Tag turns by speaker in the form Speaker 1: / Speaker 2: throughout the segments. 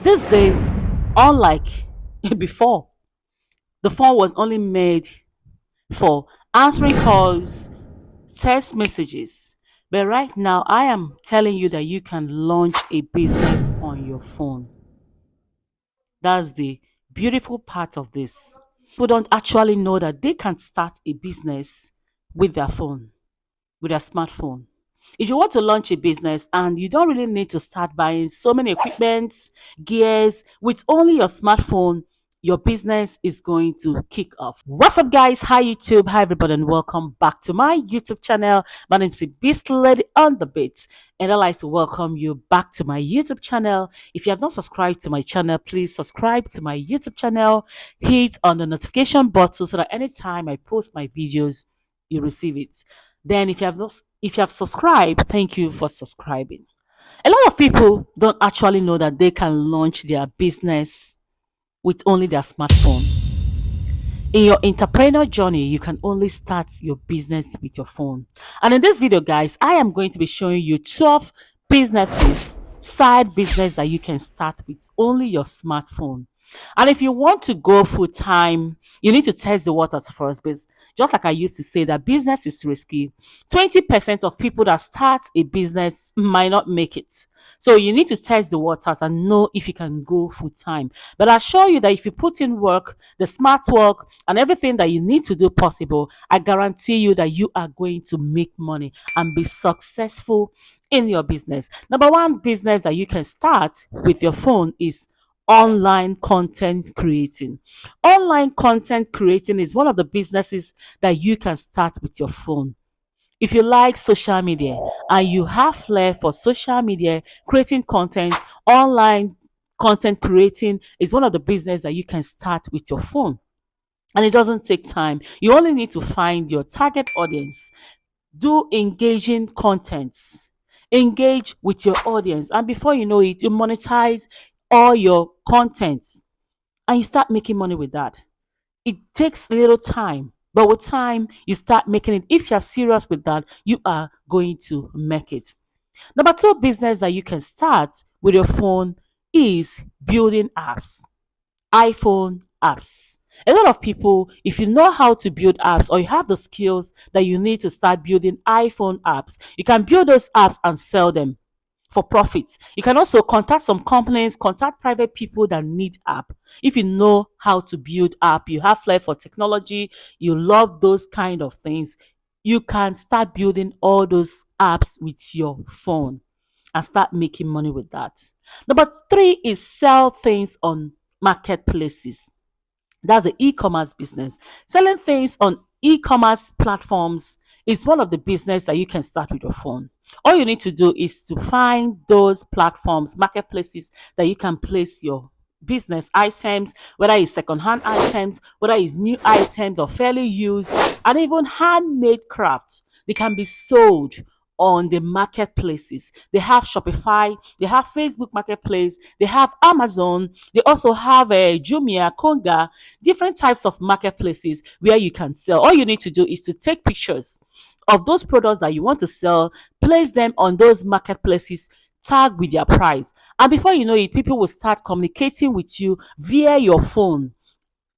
Speaker 1: These days, unlike before, the phone was only made for answering calls, text messages. But right now, I am telling you that you can launch a business on your phone. That's the beautiful part of this. People don't actually know that they can start a business with their phone, with their smartphone. If you want to launch a business and you don't really need to start buying so many equipments, gears, with only your smartphone, your business is going to kick off. What's up, guys? Hi, YouTube. Hi, everybody, and welcome back to my YouTube channel. My name is Ebys'Lady on the beat, and I'd like to welcome you back to my YouTube channel. If you have not subscribed to my channel, please subscribe to my YouTube channel. Hit on the notification button so that anytime I post my videos, you receive it. Then if you have subscribed, thank you for subscribing. A lot of people don't actually know that they can launch their business with only their smartphone. In your entrepreneur journey, you can only start your business with your phone. And in this video, guys, I am going to be showing you 12 businesses, side business that you can start with only your smartphone. And if you want to go full time, you need to test the waters first. But just like I used to say, that business is risky. 20% of people that start a business might not make it. So you need to test the waters and know if you can go full time. But I assure you that if you put in work, the smart work, and everything that you need to do possible, I guarantee you that you are going to make money and be successful in your business. Number one business that you can start with your phone is online content creating. Online content creating is one of the businesses that you can start with your phone. If you like social media and you have flair for social media, creating content, online content creating is one of the business that you can start with your phone. And it doesn't take time. You only need to find your target audience, do engaging contents, engage with your audience, and before you know it, you monetize all your contents and you start making money with that. It takes little time, but with time, you start making it. If you're serious with that, you are going to make it. Number two business that you can start with your phone is building apps, iPhone apps. A lot of people, if you know how to build apps or you have the skills that you need to start building iPhone apps, you can build those apps and sell them for profit. You can also contact some companies, contact private people that need app. If you know how to build app, you have flair for technology, you love those kind of things, you can start building all those apps with your phone and start making money with that. Number three is sell things on marketplaces. That's the e-commerce business. Selling things on e-commerce platforms is one of the business that you can start with your phone. All you need to do is to find those platforms, marketplaces that you can place your business items, whether it's second-hand items, whether it's new items or fairly used, and even handmade crafts. They can be sold on the marketplaces. They have Shopify, they have Facebook Marketplace, they have Amazon, they also have a Jumia, Konga, different types of marketplaces where you can sell. All you need to do is to take pictures of those products that you want to sell, place them on those marketplaces, tag with their price. And before you know it, people will start communicating with you via your phone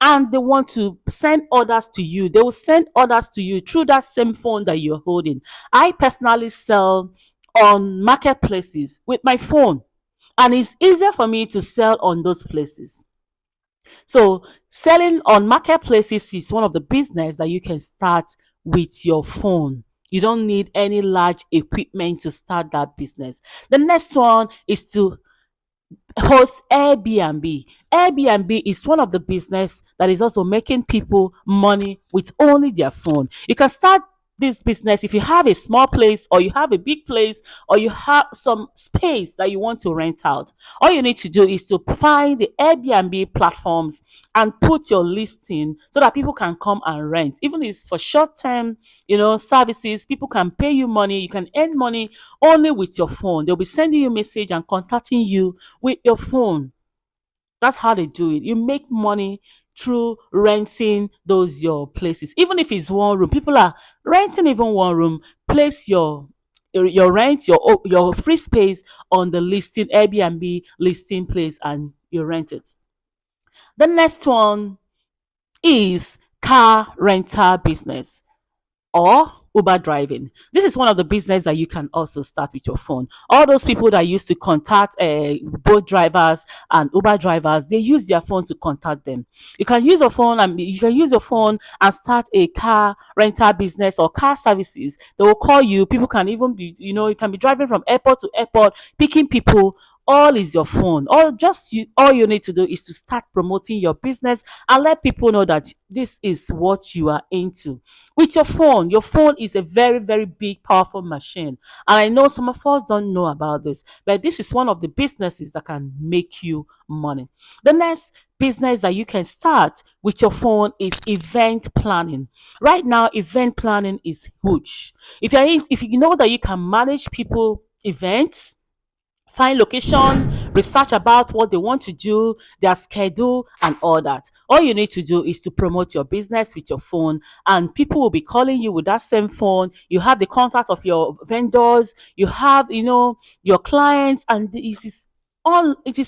Speaker 1: and they want to send orders to you. They will send orders to you through that same phone that you're holding. I personally sell on marketplaces with my phone, and it's easier for me to sell on those places. So, selling on marketplaces is one of the business that you can start with your phone. You don't need any large equipment to start that business. The next one is to host Airbnb. Airbnb is one of the business that is also making people money with only their phone. You can start this business if you have a small place or you have a big place or you have some space that you want to rent out. All you need to do is to find the Airbnb platforms and put your listing so that people can come and rent. Even if it's for short term, services, people can pay you money. You can earn money only with your phone. They'll be sending you a message and contacting you with your phone. That's how they do it. You make money through renting those your places. Even if it's one room, people are renting even one room. Place your your rent, your free space on the listing Airbnb listing place, and you rent it. The next one is car rental business or Uber driving. This is one of the business that you can also start with your phone. All those people that used to contact boat drivers and Uber drivers, they use their phone to contact them. You can use your phone and start a car rental business or car services. They will call you. People can even be, you can be driving from airport to airport, picking people. All is your phone. All you need to do is to start promoting your business and let people know that this is what you are into with your phone. Your phone is a very, very big, powerful machine. And I know some of us don't know about this, but this is one of the businesses that can make you money. The next business that you can start with your phone is event planning. Right now, event planning is huge. If you know that you can manage people events, find location, research about what they want to do, their schedule, and all that. All you need to do is to promote your business with your phone, and people will be calling you with that same phone. You have the contact of your vendors, you have, your clients, and it is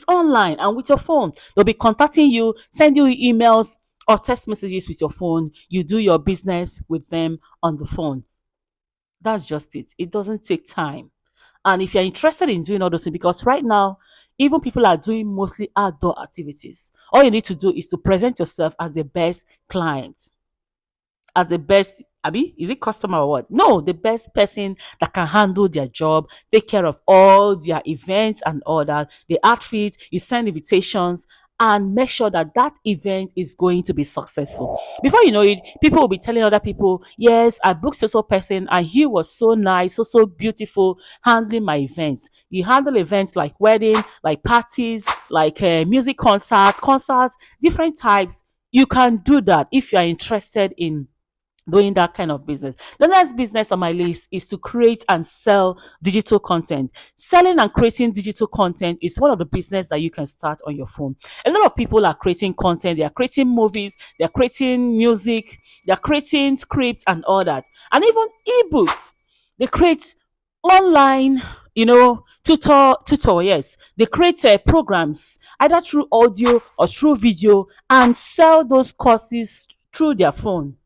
Speaker 1: online and with your phone. They'll be contacting you, send you emails or text messages with your phone. You do your business with them on the phone. That's just it. It doesn't take time. And if you're interested in doing all those things, because right now, even people are doing mostly outdoor activities, all you need to do is to present yourself as the best client, as the best, Abby, is it customer or what? No, the best person that can handle their job, take care of all their events and all that, the outfit, you send invitations, and make sure that that event is going to be successful. Before you know it, people will be telling other people, yes, I booked so person and he was so nice, so beautiful handling my events. You handle events like wedding, like parties, like music concerts, different types. You can do that if you are interested in doing that kind of business. The next business on my list is to create and sell digital content. Selling and creating digital content is one of the business that you can start on your phone. A lot of people are creating content, they are creating movies, they are creating music, they are creating scripts and all that. And even ebooks. They create online, yes. They create programs either through audio or through video and sell those courses through their phone.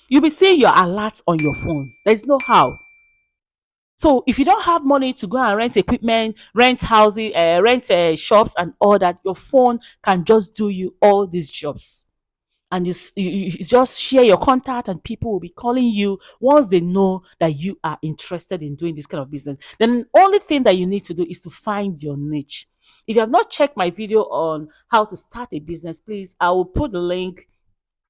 Speaker 1: You'll be seeing your alerts on your phone. There's no how. So if you don't have money to go and rent equipment, rent houses, rent shops and all that, your phone can just do you all these jobs. And you just share your contact and people will be calling you once they know that you are interested in doing this kind of business. Then the only thing that you need to do is to find your niche. If you have not checked my video on how to start a business, please, I will put the link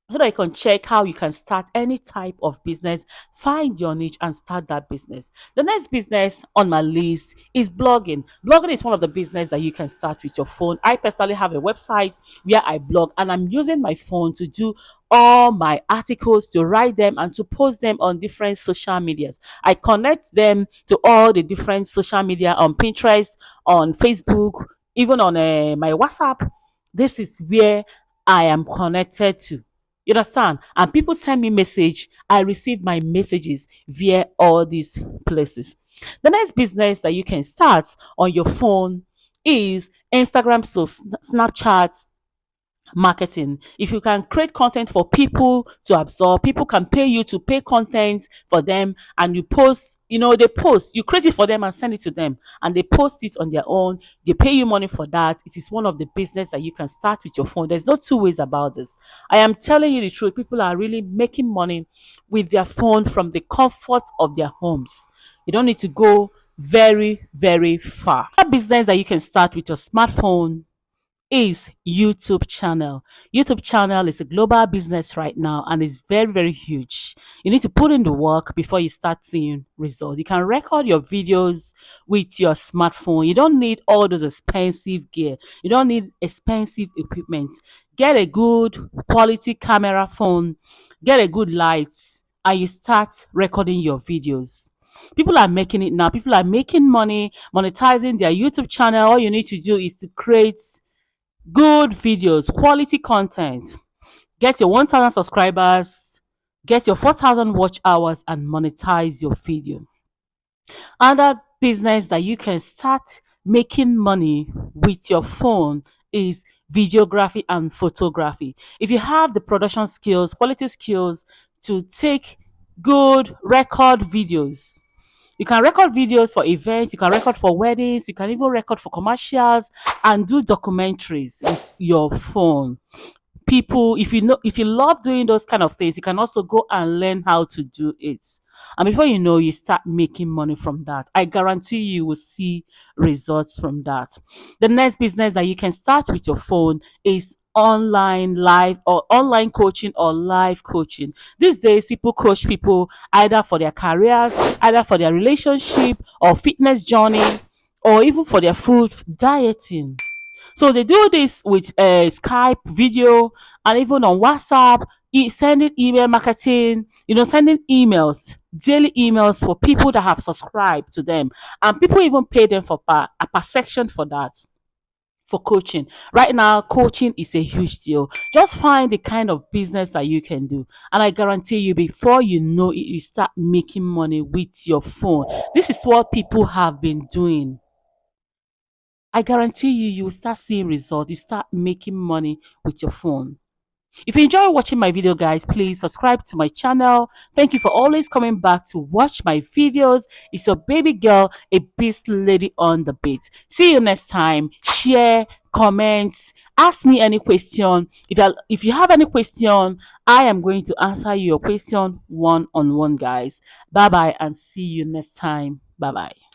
Speaker 1: so that you can check how you can start any type of business, find your niche and start that business. The next business on my list is blogging. Blogging is one of the business that you can start with your phone. I personally have a website where I blog and I'm using my phone to do all my articles, to write them and to post them on different social medias. I connect them to all the different social media on Pinterest, on Facebook, even on my WhatsApp. This is where I am connected to. You understand? And people send me message. I receive my messages via all these places. The next business that you can start on your phone is Instagram, so Snapchat, marketing. If you can create content for people to absorb, people can pay you to pay content for them and you post, they post, you create it for them and send it to them and they post it on their own. They pay you money for that. It is one of the business that you can start with your phone. There's no two ways about this. I am telling you the truth. People are really making money with their phone from the comfort of their homes. You don't need to go very, very far. A business that you can start with your smartphone is YouTube channel. YouTube channel is a global business right now and it's very, very huge. You need to put in the work before you start seeing results. You can record your videos with your smartphone. You don't need all those expensive gear. You don't need expensive equipment. Get a good quality camera phone, get a good light, and you start recording your videos. People are making it now. People are making money, monetizing their YouTube channel. All you need to do is to create good videos, quality content, get your 1,000 subscribers, get your 4,000 watch hours and monetize your video. Another business that you can start making money with your phone is videography and photography. If you have the production skills, quality skills to take good record videos, you can record videos for events, you can record for weddings, you can even record for commercials and do documentaries with your phone. People, if you love doing those kind of things, you can also go and learn how to do it, and before you know, you start making money from that. I guarantee you will see results from that. The next business that you can start with your phone is online live or online coaching or live coaching. These days people coach people either for their careers, either for their relationship or fitness journey, or even for their food dieting. So they do this with Skype video and even on WhatsApp, sending email marketing, sending emails, daily emails for people that have subscribed to them. And people even pay them for a per section for that. For coaching. Right now, coaching is a huge deal. Just find the kind of business that you can do. And I guarantee you, before you know it, you start making money with your phone. This is what people have been doing. I guarantee you, you will start seeing results. You start making money with your phone. If you enjoy watching my video, guys, please subscribe to my channel. Thank you for always coming back to watch my videos. It's your baby girl, Ebys'Lady on the beat. See you next time. Share, comment, ask me any question. If you have any question, I am going to answer your question one on one, guys. Bye bye and see you next time. Bye bye.